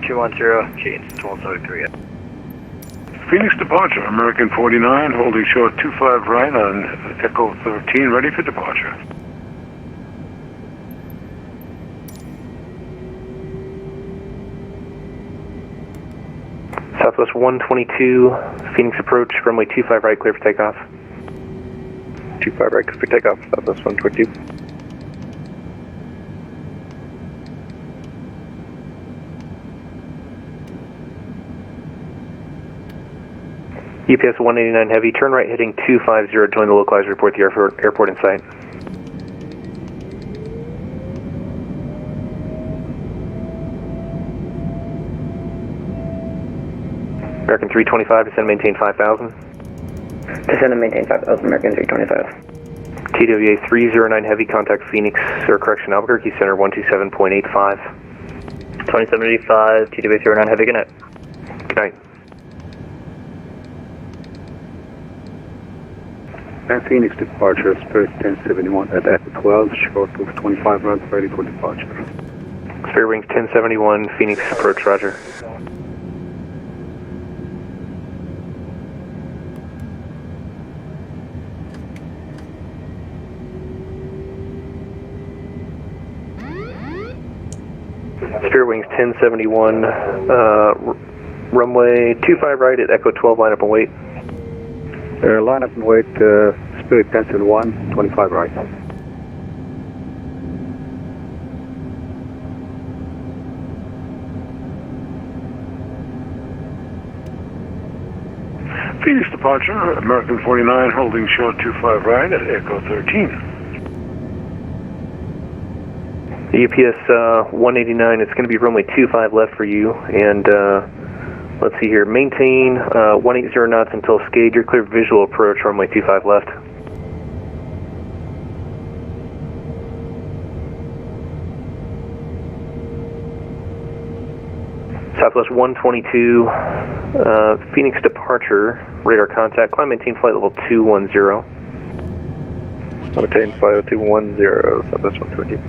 210, James, 1273. Phoenix departure, American 49, holding short 25 right on Echo 13, ready for departure. Southwest 122, Phoenix approach, runway 25 right, clear for takeoff. 25 right, clear for takeoff, Southwest 122. UPS 189 heavy, turn right heading 250, join the localizer, report the airport in sight. American 325, descend and maintain 5,000. Descend and maintain 5,000, American 325. TWA 309 heavy, contact Phoenix, or correction, Albuquerque Center 127.85. 2075, TWA 309 heavy, good night. Good night. And Phoenix departure, Spirit 1071 at Echo 12, short of 25 right, ready for departure. Spirit Wings 1071, Phoenix approach, roger. Spirit Wings 1071, runway 25 right at Echo 12, line up and wait. Line up and wait, Spirit 1071, 25 right. Phoenix departure, American 49, holding short 25 right at Echo 13. The UPS 189, it's going to be runway 25 left for you, and let's see here, maintain 180 knots until skate, you're clear visual approach, runway 25 left. Southwest 122, Phoenix departure, radar contact, climb maintain flight level 210. Maintain flight level 210, Southwest 122.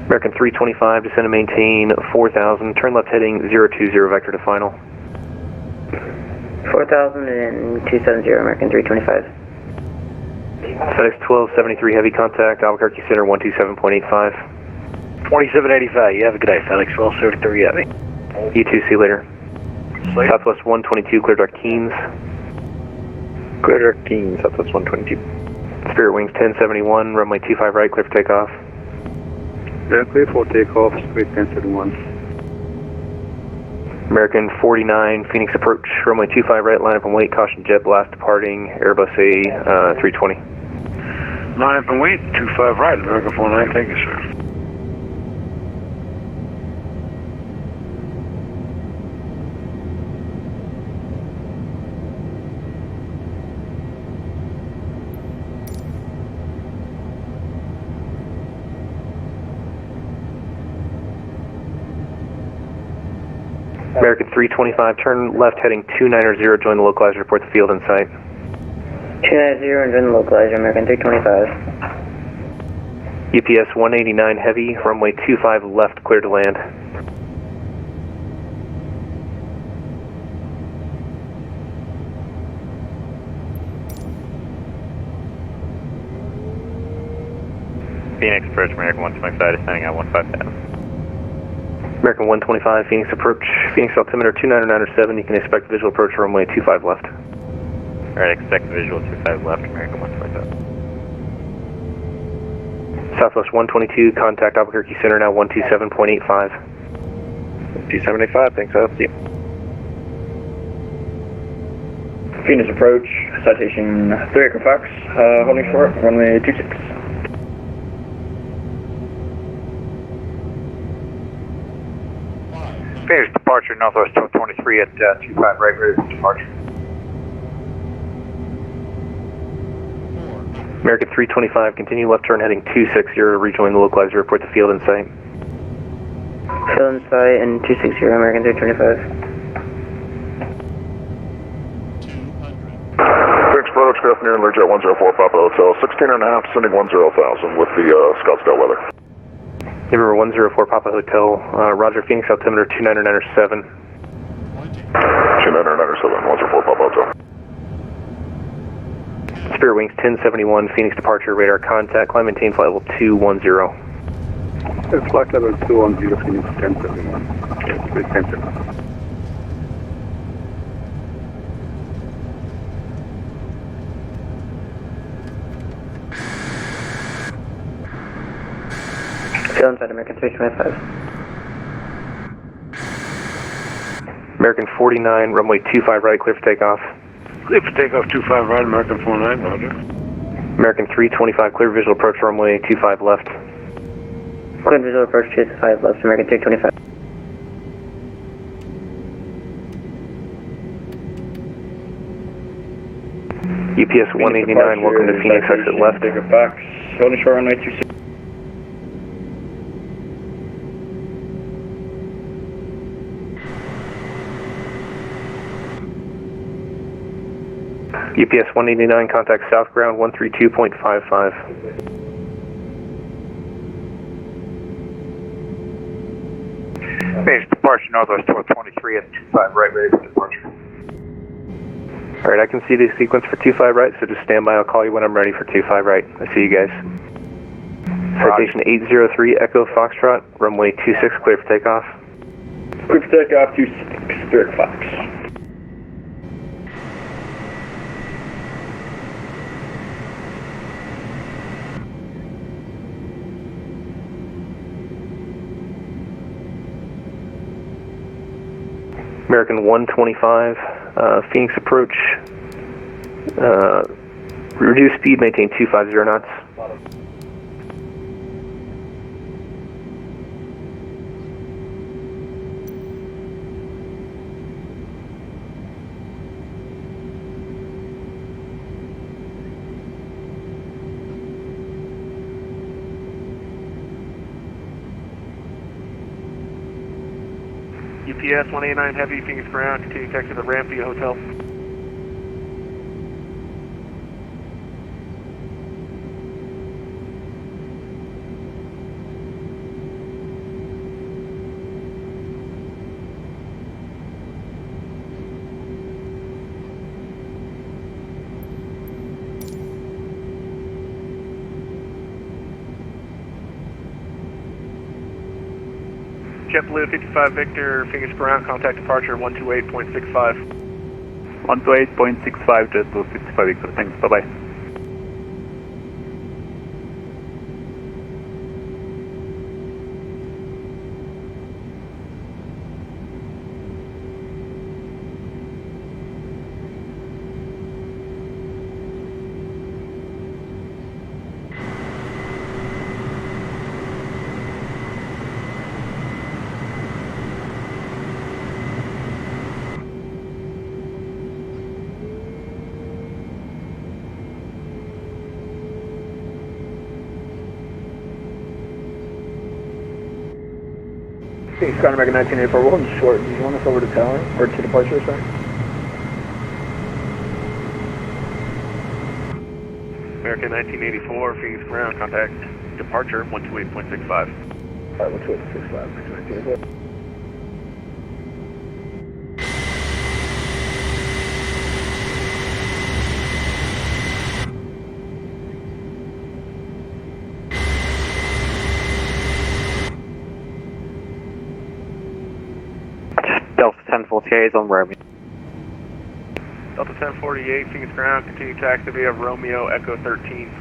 American 325, descend and maintain 4,000, turn left heading 020, vector to final. 4,000 and 270, American 325. FedEx 1273 heavy, contact Albuquerque Center 127.85. 2785, you have a good day, FedEx 1273 heavy. You too, see you later. Later. Southwest 122, clear direct Keens. Clear direct Keens, Southwest 122. Spirit Wings 1071, runway 25 right, clear for takeoff. Clear for takeoff, Spirit 1071. American 49, Phoenix approach, runway 25 right, line up and wait, caution jet blast departing, Airbus A320. Line up and wait, 25 right, American 49, thank you, sir. American 325, turn left heading 290, join the localizer, report the field in sight. 290 and join the localizer, American 325. UPS 189 heavy, runway 25 left, clear to land. Phoenix approach, American 125, descending at 150. American 125, Phoenix approach, Phoenix altimeter 29097, you can expect visual approach runway 25 left. Alright, expect visual 25 left, American 125. Southwest 122, contact Albuquerque Center now 127.85. 275, thanks, I'll see you. Phoenix approach, citation 3 Acre Fox, holding short, runway 26. Phoenix departure, Northwest 1223 at 25 right, ready for departure. American 325, continue left turn heading 260, rejoin the localizer, report the field in sight. Field in sight and 260, American 325. Phoenix approach, Golf near Learjet 104 Papa Hotel, 16 and a half, sending 10,000 with the Scottsdale weather. Number 104 Papa Hotel, Roger, Phoenix altimeter 29907. 29907, 104 Papa Hotel. Spirit Wings 1071, Phoenix departure, radar contact, climb maintain flight level 210. It's flight level 210, Phoenix 1071. Spirit 1071. Field inside American 325. American 49, runway 25 right, clear for takeoff. Clear for takeoff 25 right, American 49, Roger. American 325, clear visual approach runway 25 left. Clear visual approach 25 left, American 325. UPS 189, welcome to Phoenix, exit left. KPHX, holding short runway 26. UPS 189, contact south ground 132.55. Phoenix departure northwest 1223 at 25 right, ready for departure. Alright, I can see the sequence for 25 right, so just stand by, I'll call you when I'm ready for 25 right. I see you guys. Citation 803 Echo Foxtrot, runway 26, clear for takeoff. Clear for takeoff 26, Spirit Fox. American 125, Phoenix approach, reduce speed, maintain 250 knots. UPS 189 Heavy, Phoenix ground, continue taxi to the ramp via hotel. JetBlue 55 Victor, Phoenix ground, contact departure 128.65. 128.65, JetBlue 55 Victor, thanks, bye-bye. Phoenix ground American 1984, we're holding short. Do you want us over to tower, or to departure, sorry? American 1984, Phoenix ground, contact departure 128.65. Alright, 128.65, 1984. Delta 1048 is on Romeo. Delta 1048, Phoenix ground, continue taxi via Romeo Echo 13.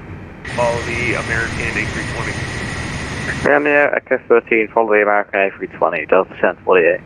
Follow the American A320. Romeo Echo 13, follow the American A320, Delta 1048.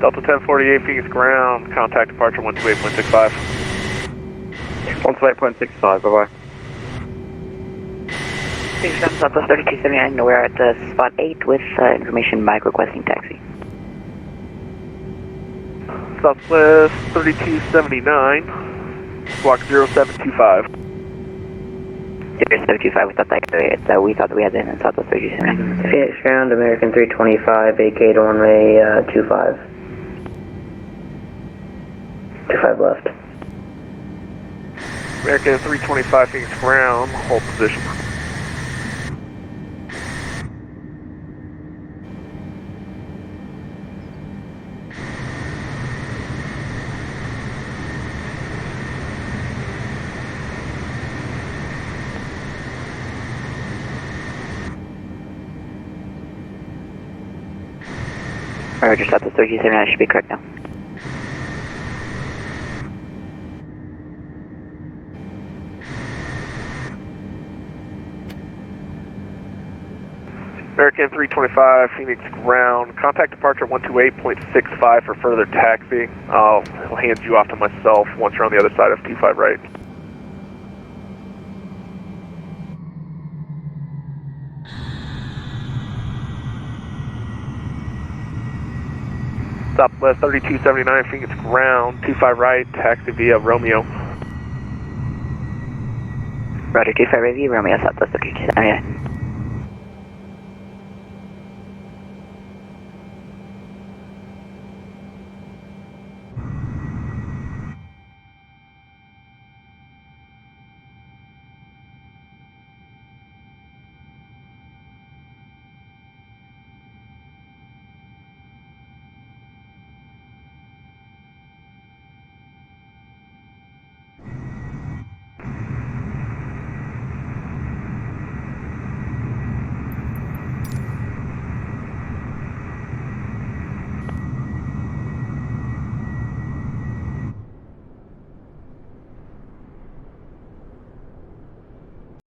Delta 1048, Phoenix ground, contact departure 128.65. 128.65, bye-bye. Phoenix ground, Southwest 3279, we're at spot 8 with information Mike requesting taxi. Southwest 3279, block 0725. 0725, we thought that we had in Southwest 3279. Phoenix ground, American 325, vacate runway 25. 25 left. American 325, Phoenix ground, hold position. Roger, Southwest 3279, should be correct now. American 325, Phoenix ground, contact departure 128.65 for further taxi. I'll hand you off to myself once you're on the other side of 25 right. Southwest 3279, Phoenix ground, 25 right, taxi via Romeo. Roger, 25 right via Romeo, Southwest 3279.